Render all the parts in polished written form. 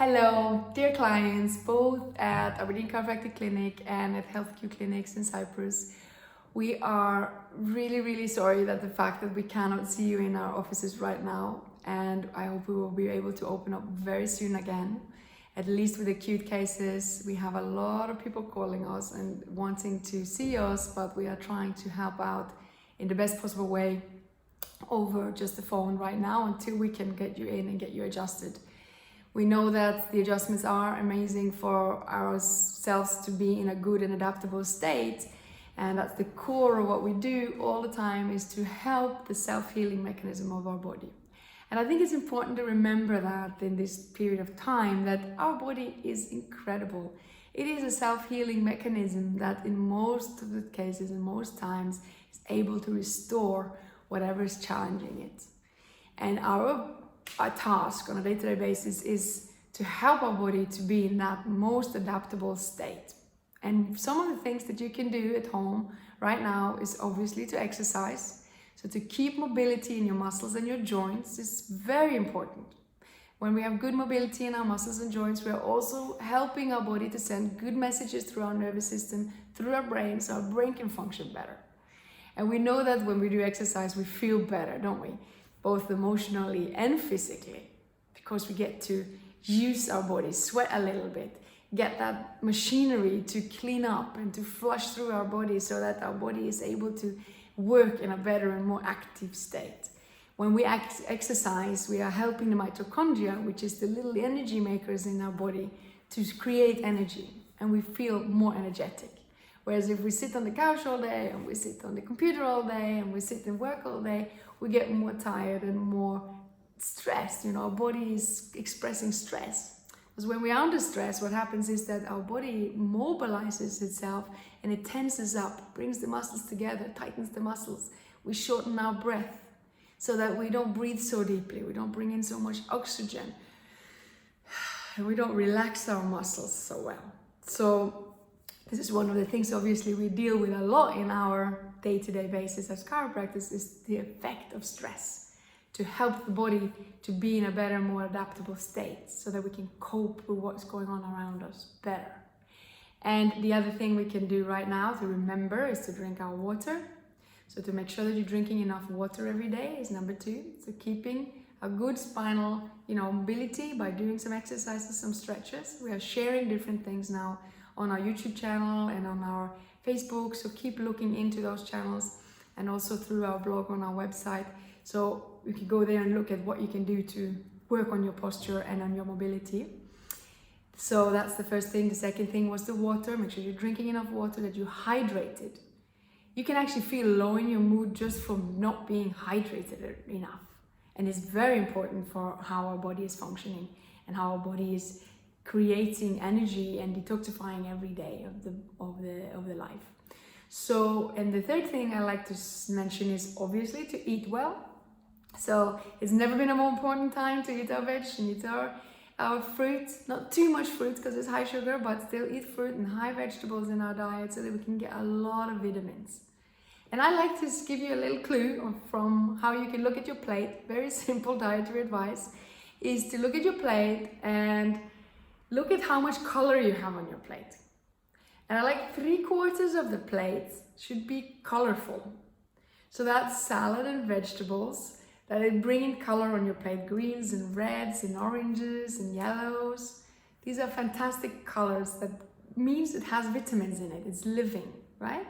Hello, dear clients, both at Aberdeen Chiropractic Clinic and at HealthQ Clinics in Cyprus. We are really sorry that the fact that we cannot see you in our offices right now, and I hope we will be able to open up very soon again, at least with acute cases. We have a lot of people calling us and wanting to see us, but we are trying to help out in the best possible way over just the phone right now until we can get you in and get you adjusted. We know that the adjustments are amazing for ourselves to be in a good and adaptable state, and that's the core of what we do all the time, is to help the self-healing mechanism of our body. And I think it's important to remember that in this period of time, that our body is incredible. It is a self-healing mechanism that in most of the cases and most times is able to restore whatever is challenging it. And our task on a day-to-day basis is to help our body to be in that most adaptable state. And some of the things that you can do at home right now is obviously to exercise. So to keep mobility in your muscles and your joints is very important. When we have good mobility in our muscles and joints, we are also helping our body to send good messages through our nervous system, through our brain, so our brain can function better. And we know that when we do exercise, we feel better, don't we? Both emotionally and physically, because we get to use our body, sweat a little bit, get that machinery to clean up and to flush through our body so that our body is able to work in a better and more active state. When we exercise, we are helping the mitochondria, which is the little energy makers in our body, to create energy, and we feel more energetic. Whereas if we sit on the couch all day and we sit on the computer all day and we sit and work all day, we get more tired and more stressed. Our body is expressing stress. Because when we are under stress, what happens is that our body mobilizes itself and it tenses up, brings the muscles together, tightens the muscles. We shorten our breath so that we don't breathe so deeply, we don't bring in so much oxygen, and we don't relax our muscles so well. So this is one of the things obviously we deal with a lot in our day-to-day basis as chiropractors, is the effect of stress, to help the body to be in a better, more adaptable state so that we can cope with what's going on around us better. And the other thing we can do right now to remember is to drink our water. So to make sure that you're drinking enough water every day is number 2. So keeping a good spinal, mobility by doing some exercises, some stretches. We are sharing different things now on our YouTube channel and on our Facebook, so keep looking into those channels, and also through our blog on our website. So you can go there and look at what you can do to work on your posture and on your mobility. So that's the first thing. The second thing was the water. Make sure you're drinking enough water, that you're hydrated. You can actually feel low in your mood just from not being hydrated enough. And it's very important for how our body is functioning and how our body is creating energy and detoxifying every day of the life. So, and the third thing I like to mention is obviously to eat well. So it's never been a more important time to eat our veg and eat our fruit. Not too much fruit because it's high sugar, but still eat fruit and high vegetables in our diet so that we can get a lot of vitamins. And I like to give you a little clue from how you can look at your plate. Very simple dietary advice is to look at your plate and look at how much color you have on your plate. And I like 3/4 of the plate should be colorful. So that's salad and vegetables that bring in color on your plate. Greens and reds and oranges and yellows. These are fantastic colors. That means it has vitamins in it. It's living, right?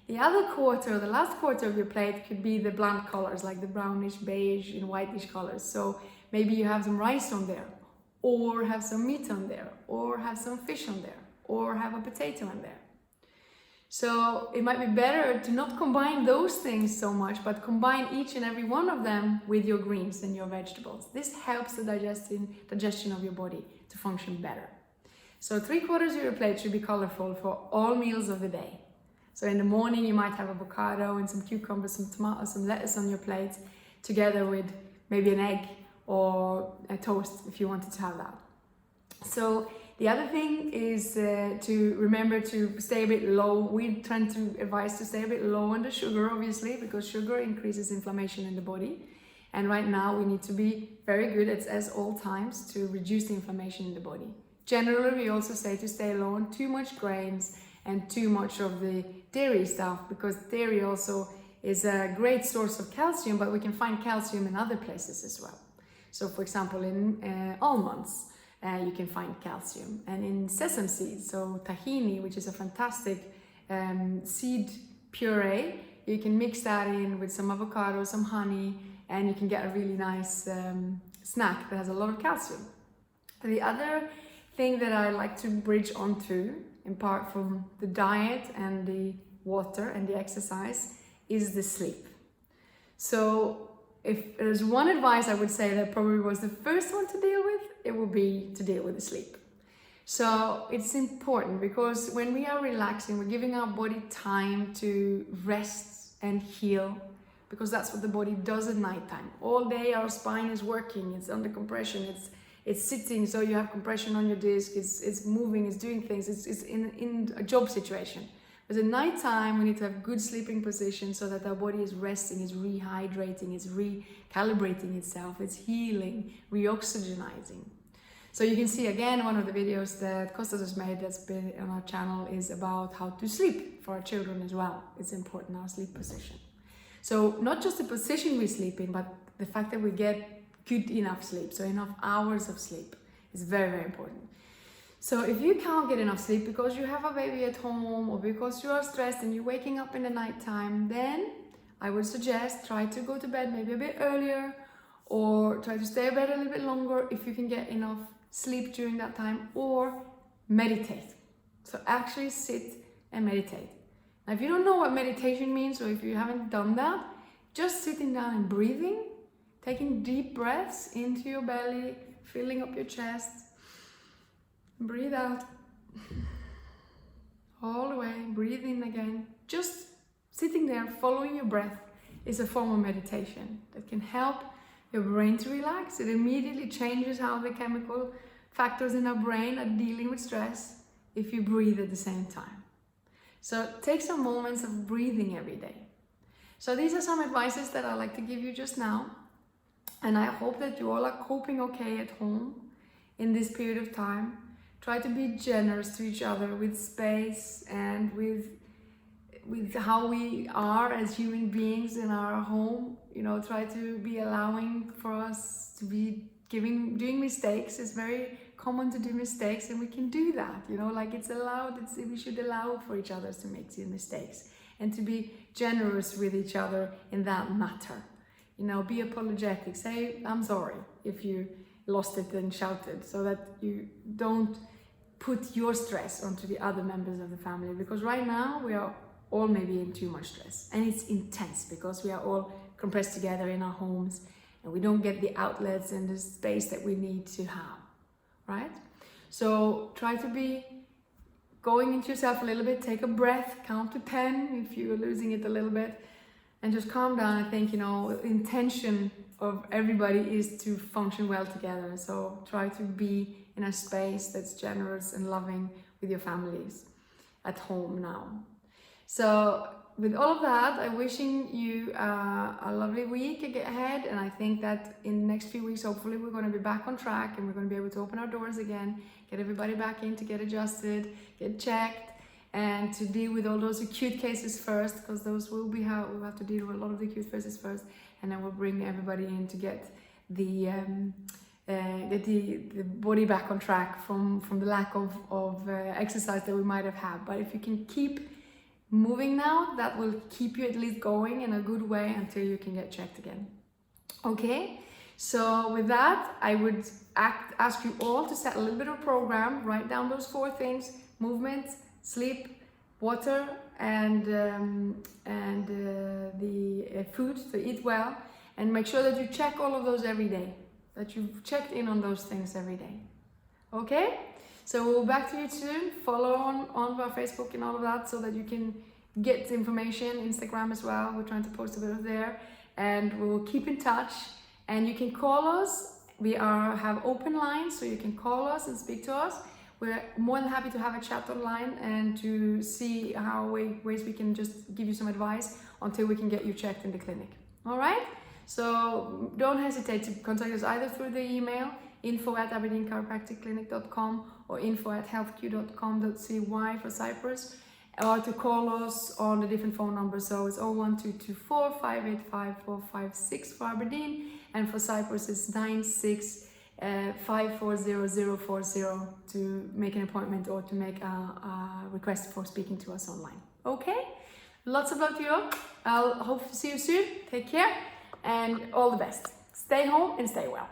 The other quarter, the last quarter of your plate could be the blunt colors, like the brownish, beige and whitish colors. So maybe you have some rice on there, or have some meat on there, or have some fish on there, or have a potato on there. So it might be better to not combine those things so much, but combine each and every one of them with your greens and your vegetables. This helps the digestion of your body to function better. So 3/4 of your plate should be colorful for all meals of the day. So in the morning you might have avocado and some cucumbers, some tomatoes, some lettuce on your plate, together with maybe an egg or a toast if you wanted to have that. So the other thing is to remember to stay a bit low. We tend to advise to stay a bit low on the sugar, obviously, because sugar increases inflammation in the body And right now we need to be very good at all times to reduce the inflammation in the body. Generally, we also say to stay low on too much grains and too much of the dairy stuff, because dairy also is a great source of calcium, but we can find calcium in other places as well. So for example, in almonds, you can find calcium, and in sesame seeds, so tahini, which is a fantastic seed puree, you can mix that in with some avocado, some honey, and you can get a really nice snack that has a lot of calcium. The other thing that I like to bridge onto, apart from the diet and the water and the exercise, is the sleep. So if there's one advice I would say that probably was the first one to deal with, it will be to deal with the sleep. So it's important, because when we are relaxing, we're giving our body time to rest and heal, because that's what the body does at nighttime. All day our spine is working, it's under compression, it's sitting, so you have compression on your disc, it's moving, it's doing things, it's in a job situation. But at nighttime, we need to have good sleeping position so that our body is resting, is rehydrating, is recalibrating itself, it's healing, reoxygenizing. So you can see again, one of the videos that Kostas has made that's been on our channel is about how to sleep for our children as well. It's important, our sleep position. So not just the position we sleep in, but the fact that we get good enough sleep, so enough hours of sleep is very, very important. So if you can't get enough sleep because you have a baby at home or because you are stressed and you're waking up in the nighttime, then I would suggest try to go to bed maybe a bit earlier, or try to stay in bed a little bit longer if you can get enough sleep during that time, or meditate. So actually sit and meditate. Now, if you don't know what meditation means, or if you haven't done that, just sitting down and breathing, taking deep breaths into your belly, filling up your chest, breathe out, all the way, breathe in again. Just sitting there, following your breath is a form of meditation that can help your brain to relax. It immediately changes how the chemical factors in our brain are dealing with stress if you breathe at the same time. So take some moments of breathing every day. So these are some advices that I like to give you just now. And I hope that you all are coping okay at home in this period of time. Try to be generous to each other with space and with how we are as human beings in our home. You know, try to be allowing for us to be doing mistakes. It's very common to do mistakes, and we can do that. You know, like it's allowed. We should allow for each other to make these mistakes and to be generous with each other in that matter. You know, be apologetic. Say, I'm sorry if you lost it and shouted, so that you don't put your stress onto the other members of the family, because right now we are all maybe in too much stress, and it's intense because we are all compressed together in our homes and we don't get the outlets and the space that we need to have, right? So try to be going into yourself a little bit, take a breath, count to 10 if you're losing it a little bit, and just calm down. I think, you know, the intention of everybody is to function well together. So try to be in a space that's generous and loving with your families at home now. So with all of that, I'm wishing you a lovely week ahead. And I think that in the next few weeks, hopefully we're going to be back on track and we're going to be able to open our doors again, get everybody back in to get adjusted, get checked, and to deal with all those acute cases first, because those will be how we'll have to deal with a lot of the acute cases first, and then we'll bring everybody in to get the body back on track from the lack of exercise that we might have had. But if you can keep moving now, that will keep you at least going in a good way until you can get checked again. Okay, so with that, I would ask you all to set a little bit of a program, write down those 4 things: movement, sleep, water, and the food, to eat well, and make sure that you check all of those every day, that you've checked in on those things every day. Okay, so we'll be back to you soon. Follow on our Facebook and all of that, so that you can get the information. Instagram as well, we're trying to post a bit of there, and we'll keep in touch. And you can call us. We have open lines, so you can call us and speak to us. We're more than happy to have a chat online and to see how ways we can just give you some advice until we can get you checked in the clinic. All right? So don't hesitate to contact us either through the email info@aberdeenchiropracticclinic.com or info@healthq.com.cy for Cyprus, or to call us on the different phone numbers. So it's 01224 585 456 for Aberdeen, and for Cyprus it's 96 540 to make an appointment or to make a request for speaking to us online. Okay, lots of love to you all. I'll hope to see you soon. Take care and all the best. Stay home and stay well.